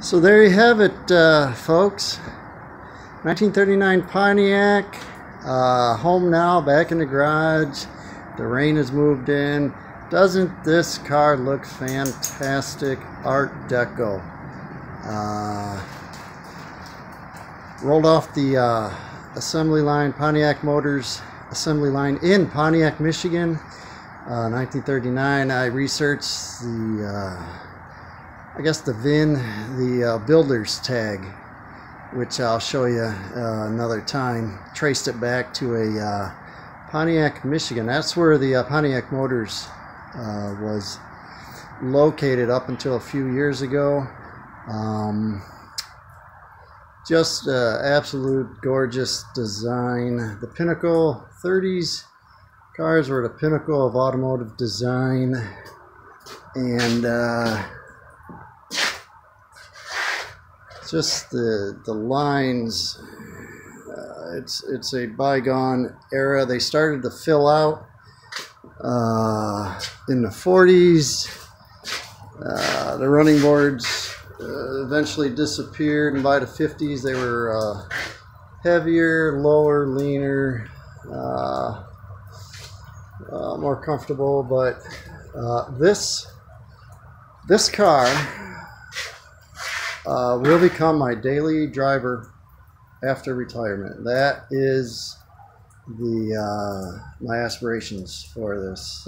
So there you have it, folks. 1939 Pontiac, home now, back in the garage. The rain has moved in. Doesn't this car look fantastic? Art Deco. Rolled off the assembly line, Pontiac Motors assembly line in Pontiac, Michigan. 1939. I researched the VIN, the builder's tag, which I'll show you another time. Traced it back to a Pontiac, Michigan. That's where the Pontiac Motors was located up until a few years ago. Just absolute gorgeous design. The pinnacle 30s cars were the pinnacle of automotive design, and just the lines, it's a bygone era. They started to fill out in the 40s. The running boards eventually disappeared, and by the 50s they were heavier, lower, leaner, more comfortable. But this car will become my daily driver after retirement. That is my aspirations for this.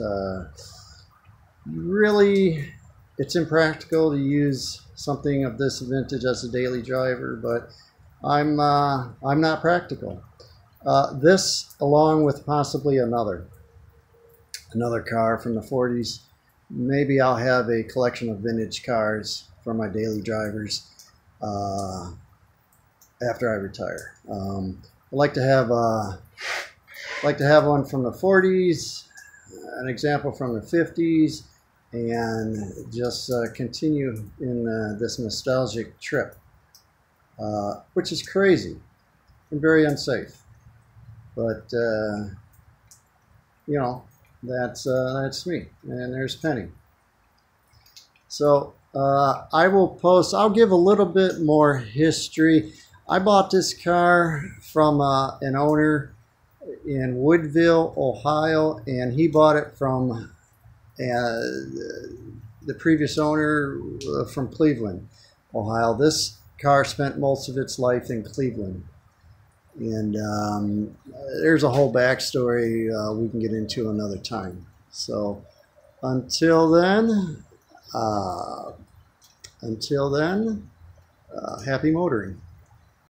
Really, it's impractical to use something of this vintage as a daily driver, but I'm not practical. This, along with possibly another car from the 40s. Maybe I'll have a collection of vintage cars for my daily drivers after I retire. I'd like to have one from the 40s, an example from the 50s, and just continue in this nostalgic trip, which is crazy and very unsafe. But you know, that's me, and there's Penny. So I'll give a little bit more history. I bought this car from an owner in Woodville, Ohio, and he bought it from the previous owner from Cleveland, Ohio. This car spent most of its life in Cleveland, and there's a whole backstory we can get into another time. So until then, happy motoring.